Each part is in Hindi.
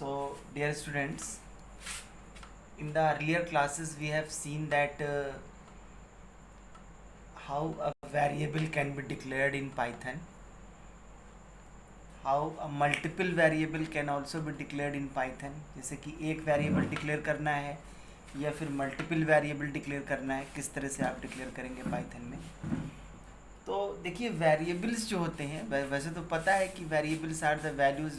So, dear students, in the earlier classes we have seen that how a variable can be declared in Python, how a multiple variable can also be declared in Python. जैसे कि एक वेरिएबल डिक्लेयर करना है या फिर मल्टीपल वेरिएबल डिक्लेयर करना है, किस तरह से आप डिक्लेयर करेंगे पाइथन में। तो देखिए वेरिएबल्स जो होते हैं, वैसे तो पता है कि variables are the values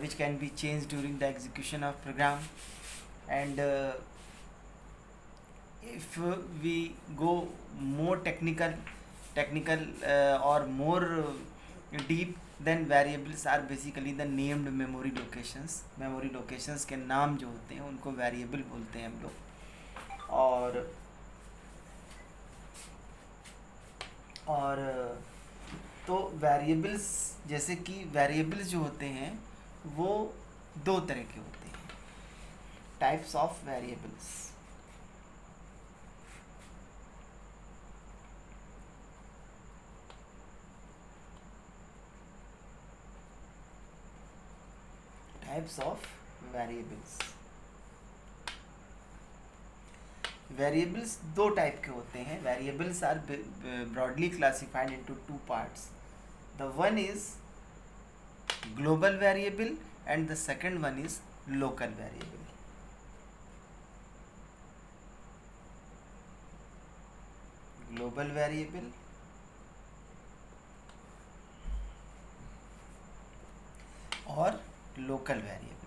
which can be changed during the execution of program, and if we go more technical or more deep, then variables are basically the named memory locations के नाम जो होते हैं उनको variable बोलते हैं हम लोग। और तो वेरिएबल्स, जैसे कि वेरिएबल्स जो होते हैं वो दो तरह के होते हैं, types of variables. Types of variables. Variables दो टाइप के होते हैं। Variables are broadly classified into two parts. The one is global variable and the second one is local variable. Global variable और local variables।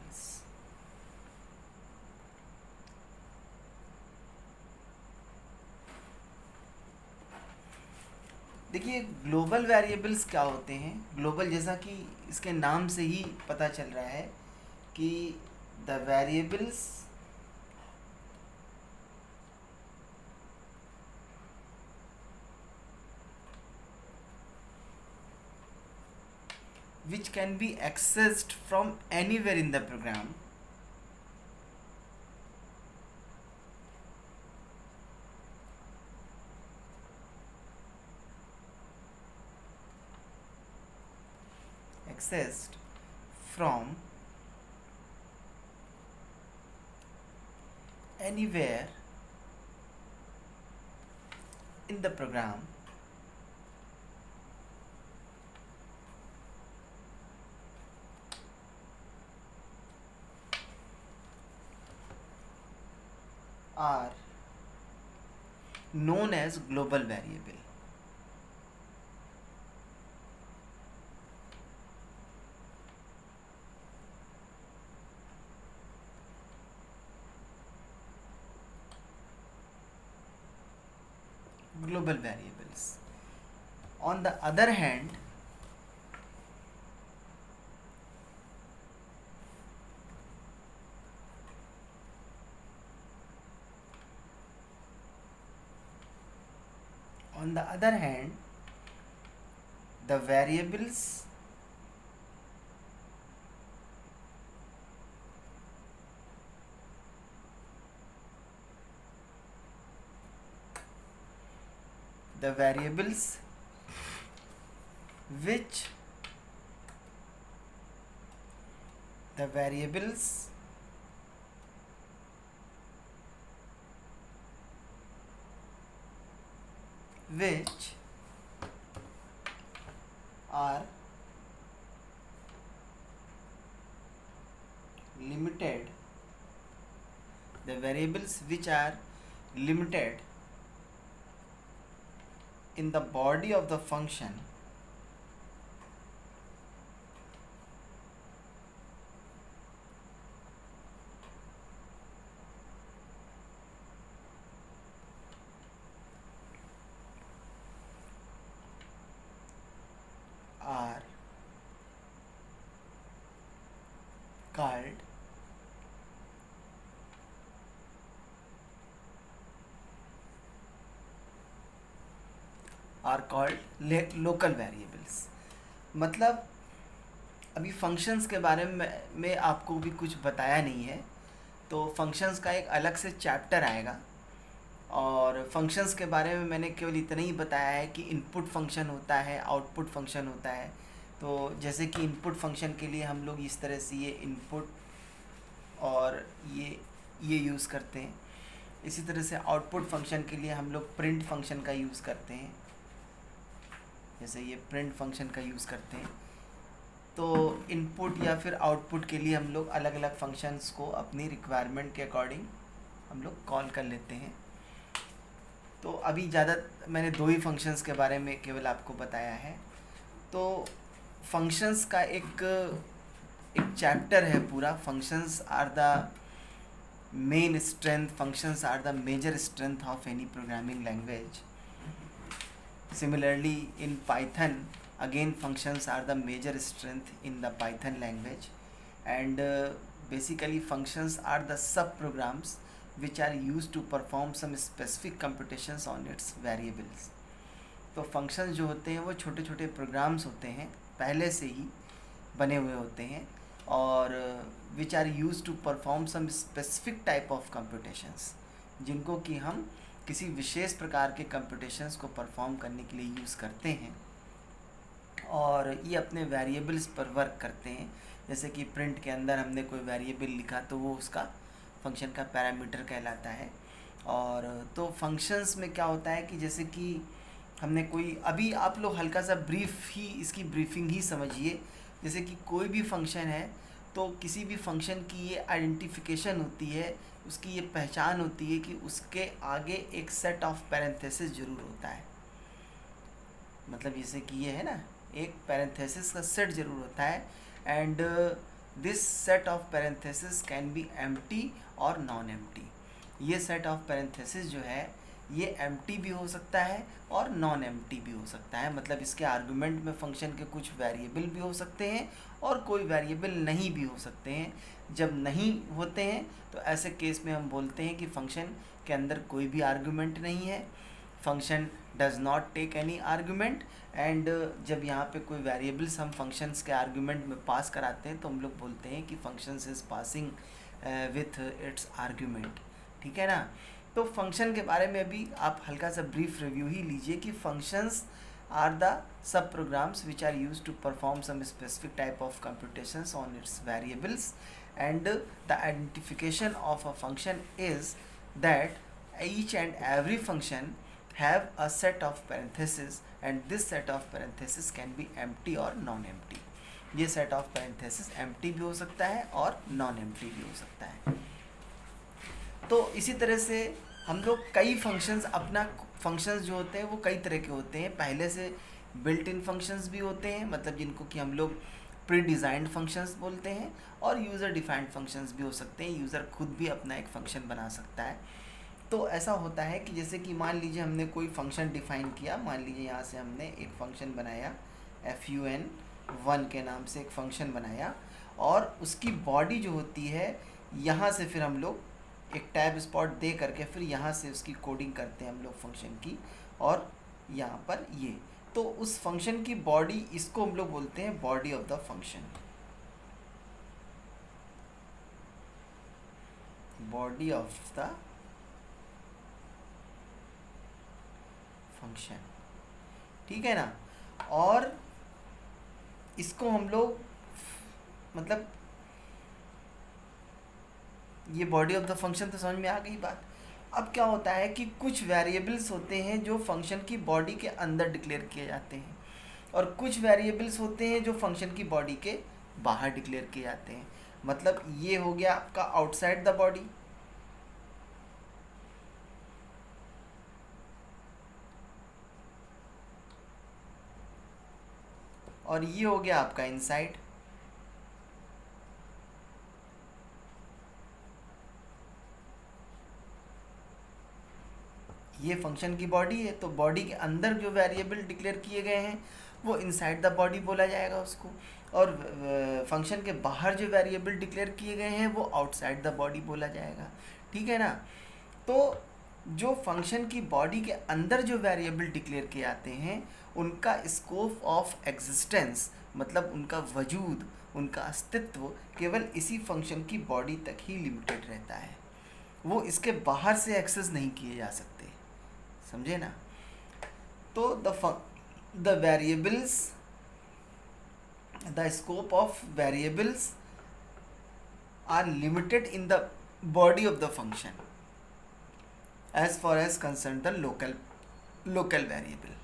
देखिए ग्लोबल वेरिएबल्स क्या होते हैं। ग्लोबल, जैसा कि इसके नाम से ही पता चल रहा है कि the variables which can be accessed from anywhere in the program accessed from anywhere in the program are known as global variable। global variables। On the other hand, the variables which the variables which are limited, the variables which are limited in the body of the function are called local variables. मतलब अभी फंक्शंस के बारे में आपको भी कुछ बताया नहीं है, तो फंक्शंस का एक अलग से चैप्टर आएगा। और फंक्शंस के बारे में मैंने केवल इतना ही बताया है कि इनपुट फंक्शन होता है, आउटपुट फंक्शन होता है। तो जैसे कि इनपुट फंक्शन के लिए हम लोग इस तरह से ये इनपुट और ये यूज़ करते हैं। इसी तरह से आउटपुट फंक्शन के लिए हम लोग प्रिंट फंक्शन का यूज़ करते हैं, जैसे ये प्रिंट फंक्शन का यूज़ करते हैं। तो इनपुट या फिर आउटपुट के लिए हम लोग अलग अलग फंक्शंस को अपनी रिक्वायरमेंट के अकॉर्डिंग हम लोग कॉल कर लेते हैं। तो अभी ज़्यादा मैंने 2 ही फंक्शंस के बारे में केवल आपको बताया है। तो फंक्शंस का एक चैप्टर है पूरा, functions are the main strength, functions are the major strength of any programming language. Similarly, in Python, again functions are the major strength in the Python language, and basically functions are the sub-programs which are used to perform some specific computations on its variables. तो functions जो होते हैं वो छोटे छोटे programs होते हैं, पहले से ही बने हुए होते हैं, और which are used to perform some specific type of computations, जिनको कि हम किसी विशेष प्रकार के कंप्यूटेशंस को परफॉर्म करने के लिए यूज़ करते हैं, और ये अपने वेरिएबल्स पर वर्क करते हैं। जैसे कि प्रिंट के अंदर हमने कोई वेरिएबल लिखा तो वो उसका फंक्शन का पैरामीटर कहलाता है। और तो फंक्शंस में क्या होता है कि जैसे कि हमने कोई, अभी आप लोग हल्का सा ब्रीफ ही, इसकी ब्रीफिंग ही समझिए। जैसे कि कोई भी फंक्शन है तो किसी भी फंक्शन की ये आइडेंटिफिकेशन होती है, उसकी ये पहचान होती है कि उसके आगे एक सेट ऑफ पैरेंथेसिस जरूर होता है। मतलब जैसे कि ये है ना, एक पैरेंथेसिस का सेट जरूर होता है, and this set of parenthesis can be empty और नॉन एम्प्टी। ये सेट ऑफ पैरेंथेसिस जो है ये एम्प्टी भी हो सकता है और नॉन एम्प्टी भी हो सकता है। मतलब इसके आर्गुमेंट में फंक्शन के कुछ वेरिएबल भी हो सकते हैं और कोई वेरिएबल नहीं भी हो सकते हैं। जब नहीं होते हैं तो ऐसे केस में हम बोलते हैं कि फंक्शन के अंदर कोई भी आर्गुमेंट नहीं है, function does not take any argument. And जब यहाँ पे कोई वेरिएबल्स हम फंक्शंस के आर्गुमेंट में पास कराते हैं तो हम लोग बोलते हैं कि functions is passing with its argument. ठीक है ना। तो फंक्शन के बारे में भी आप हल्का सा ब्रीफ रिव्यू ही लीजिए कि functions are the subprograms which are used to perform some specific type of computations on its variables, and the identification of a function is that each and every function have a set of parentheses, and this set of parentheses can be empty or non-empty. ये set of parentheses empty भी हो सकता है और non-empty भी हो सकता है। तो इसी तरह से हम लोग कई फंक्शंस, अपना फंक्शंस जो होते हैं वो कई तरह के होते हैं। पहले से बिल्ट इन फंक्शंस भी होते हैं, मतलब जिनको कि हम लोग प्री डिज़ाइंड फंक्शंस बोलते हैं, और यूज़र डिफाइंड फंक्शंस भी हो सकते हैं। यूज़र खुद भी अपना एक फ़ंक्शन बना सकता है। तो ऐसा होता है कि जैसे कि मान लीजिए हमने कोई फ़ंक्शन डिफ़ाइन किया, मान लीजिए यहाँ से हमने एक फ़ंक्शन बनाया fun1 के नाम से एक फ़ंक्शन बनाया, और उसकी बॉडी जो होती है यहाँ से फिर हम लोग एक टैब स्पॉट दे करके फिर यहाँ से उसकी कोडिंग करते हैं हम लोग फंक्शन की, और यहाँ पर ये, तो उस फंक्शन की बॉडी, इसको हम लोग बोलते हैं body of the function. Body of the function, ठीक है ना। और इसको हम लोग, मतलब ये बॉडी ऑफ द फंक्शन तो समझ में आ गई बात। अब क्या होता है कि कुछ वेरिएबल्स होते हैं जो फंक्शन की बॉडी के अंदर डिक्लेयर किए जाते हैं, और कुछ वेरिएबल्स होते हैं जो फंक्शन की बॉडी के बाहर डिक्लेयर किए जाते हैं। मतलब ये हो गया आपका आउटसाइड द बॉडी, और ये हो गया आपका इनसाइड। ये फंक्शन की बॉडी है, तो बॉडी के अंदर जो वेरिएबल डिक्लेयर किए गए हैं वो इनसाइड द बॉडी बोला जाएगा उसको, और फंक्शन के बाहर जो वेरिएबल डिक्लेयर किए गए हैं वो आउटसाइड द बॉडी बोला जाएगा। ठीक है ना। तो जो फंक्शन की बॉडी के अंदर जो वेरिएबल डिक्लेयर किए जाते हैं उनका स्कोप ऑफ एग्जिस्टेंस, मतलब उनका वजूद, उनका अस्तित्व केवल इसी फंक्शन की बॉडी तक ही लिमिटेड रहता है, वो इसके बाहर से एक्सेस नहीं किए जा सकते। समझे ना। तो the variables the scope of variables are limited in the body of the function as far as concerned the local variable।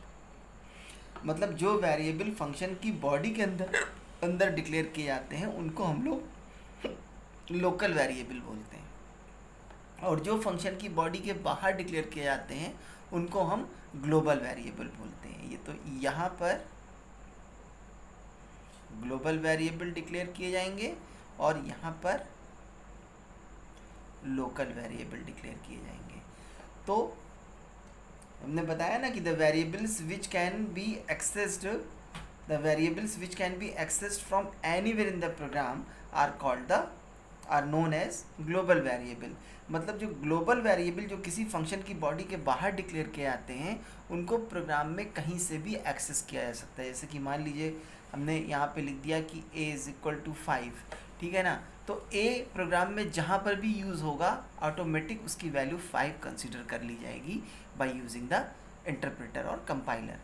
मतलब जो वेरिएबल फंक्शन की बॉडी के अंदर डिक्लेयर किए जाते हैं उनको हम लोग लोकल वेरिएबल बोलते हैं, और जो फंक्शन की बॉडी के बाहर डिक्लेयर किए जाते हैं उनको हम ग्लोबल वेरिएबल बोलते हैं। ये तो यहाँ पर ग्लोबल वेरिएबल डिक्लेयर किए जाएंगे और यहाँ पर लोकल वेरिएबल डिक्लेयर किए जाएंगे। तो हमने बताया ना कि the variables which can be accessed from anywhere in the program are known as global variable. मतलब जो ग्लोबल वेरिएबल जो किसी फंक्शन की बॉडी के बाहर डिक्लेयर किए जाते हैं उनको प्रोग्राम में कहीं से भी एक्सेस किया जा सकता है। जैसे कि मान लीजिए हमने यहाँ पे लिख दिया कि a = 5, ठीक है ना, तो a प्रोग्राम में जहाँ पर भी यूज़ होगा ऑटोमेटिक उसकी वैल्यू 5 कंसीडर कर ली जाएगी बाय यूजिंग द इंटरप्रेटर और कंपाइलर।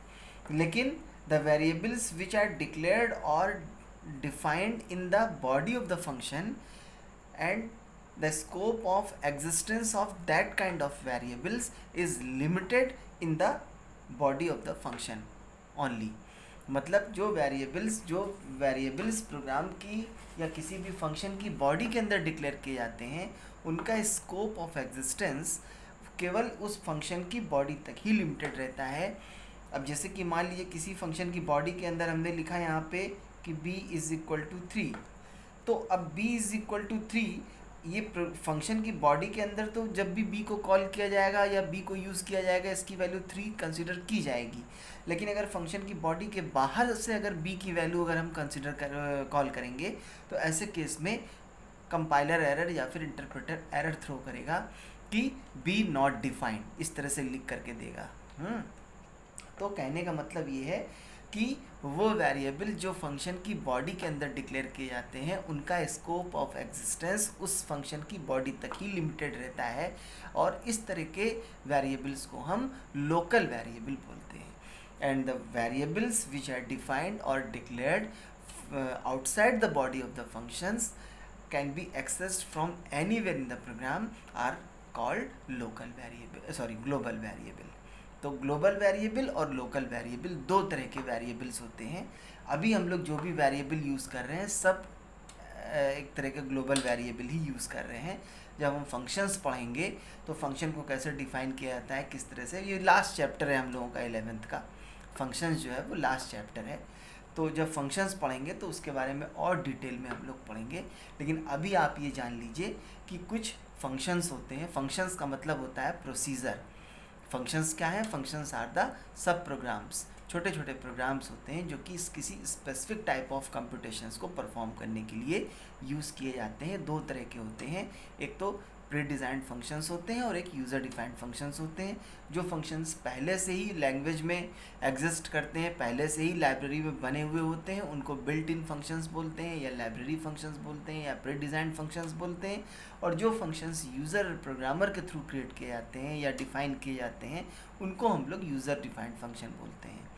लेकिन the variables which are declared और defined in the body of the function and the scope of existence of that kind of variables is limited in the body of the function only। मतलब जो वेरिएबल्स प्रोग्राम की या किसी भी फंक्शन की बॉडी के अंदर डिक्लेयर किए जाते हैं उनका स्कोप ऑफ एग्जिस्टेंस केवल उस फंक्शन की बॉडी तक ही लिमिटेड रहता है। अब जैसे कि मान लीजिए किसी फंक्शन की बॉडी के अंदर हमने लिखा यहाँ पे कि b = 3, तो अब b = 3 ये फंक्शन की बॉडी के अंदर तो जब भी b को कॉल किया जाएगा या b को यूज़ किया जाएगा इसकी वैल्यू 3 कंसीडर की जाएगी। लेकिन अगर फंक्शन की बॉडी के बाहर से अगर b की वैल्यू अगर हम कॉल करेंगे तो ऐसे केस में कंपाइलर एरर या फिर इंटरप्रेटर एरर थ्रो करेगा कि b नॉट डिफाइंड, इस तरह से लिख करके देगा। तो कहने का मतलब ये है कि वो वेरिएबल जो फंक्शन की बॉडी के अंदर डिक्लेयर किए जाते हैं उनका स्कोप ऑफ एग्जिस्टेंस उस फंक्शन की बॉडी तक ही लिमिटेड रहता है, और इस तरह के वेरिएबल्स को हम लोकल वेरिएबल बोलते हैं। And the variables which are defined और declared outside the body of the functions can be accessed from anywhere in the program are called global variable. तो ग्लोबल वेरिएबल और लोकल वेरिएबल दो तरह के वेरिएबल्स होते हैं। अभी हम लोग जो भी वेरिएबल यूज़ कर रहे हैं सब एक तरह के ग्लोबल वेरिएबल ही यूज़ कर रहे हैं। जब हम फंक्शंस पढ़ेंगे तो फंक्शन को कैसे डिफ़ाइन किया जाता है, किस तरह से, ये लास्ट चैप्टर है हम लोगों का 11th का। फंक्शंस जो है वो लास्ट चैप्टर है, तो जब फंक्शंस पढ़ेंगे तो उसके बारे में और डिटेल में हम लोग पढ़ेंगे। लेकिन अभी आप ये जान लीजिए कि कुछ फंक्शंस होते हैं। फंक्शंस का मतलब होता है प्रोसीजर। फंक्शंस क्या है? Functions are the sub programs, छोटे छोटे प्रोग्राम्स होते हैं जो कि किसी स्पेसिफिक टाइप ऑफ कंप्यूटेशंस को परफॉर्म करने के लिए यूज़ किए जाते हैं। दो तरह के होते हैं, एक तो प्री डिज़ाइंड फंक्शंस होते हैं और एक यूज़र डिफाइंड फंक्शंस होते हैं। जो फंक्शंस पहले से ही लैंग्वेज में एग्जिस्ट करते हैं, पहले से ही लाइब्रेरी में बने हुए होते हैं, उनको बिल्ट इन फंक्शंस बोलते हैं या लाइब्रेरी फंक्शंस बोलते हैं या प्री डिज़ाइंड फंक्शंस बोलते हैं। और जो फंक्शंस यूज़र प्रोग्रामर के थ्रू क्रिएट किए जाते हैं या डिफ़ाइन किए जाते हैं उनको हम लोग यूज़र डिफाइंड फंक्शन बोलते हैं।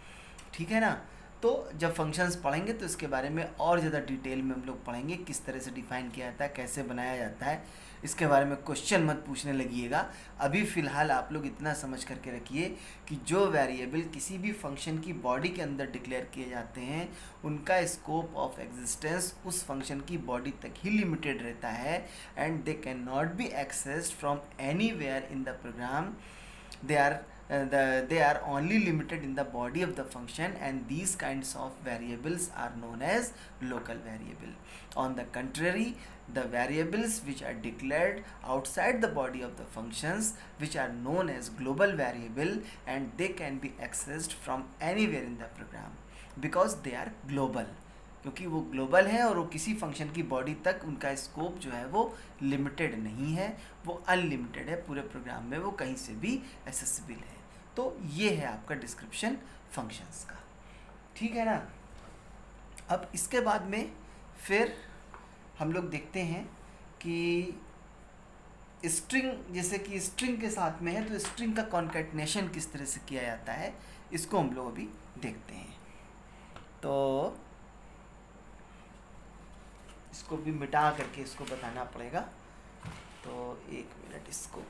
ठीक है ना? तो जब फंक्शंस पढ़ेंगे तो इसके बारे में और ज़्यादा डिटेल में हम लोग पढ़ेंगे, किस तरह से डिफ़ाइन किया जाता है, कैसे बनाया जाता है। इसके बारे में क्वेश्चन मत पूछने लगिएगा। अभी फ़िलहाल आप लोग इतना समझ करके रखिए कि जो वेरिएबल किसी भी फंक्शन की बॉडी के अंदर डिक्लेयर किए जाते हैं उनका स्कोप ऑफ एग्जिस्टेंस उस फंक्शन की बॉडी तक ही लिमिटेड रहता है, and they can not be accessed from anywhere in the program. They are only limited in the body of the function, and these kinds of variables are known as local variable. On the contrary, the variables which are declared outside the body of the functions, which are known as global variable, and they can be accessed from anywhere in the program because they are global. क्योंकि वो ग्लोबल है और वो किसी फंक्शन की बॉडी तक उनका स्कोप जो है वो लिमिटेड नहीं है, वो अनलिमिटेड है। पूरे प्रोग्राम में वो कहीं से भी एक्सेसिबल है। तो ये है आपका डिस्क्रिप्शन फंक्शंस का। ठीक है ना? अब इसके बाद में फिर हम लोग देखते हैं कि स्ट्रिंग, जैसे कि स्ट्रिंग के साथ में है तो स्ट्रिंग का कॉन्कैटिनेशन किस तरह से किया जाता है इसको हम लोग अभी देखते हैं। तो इसको भी मिटा करके इसको बताना पड़ेगा। तो 1 मिनट इसको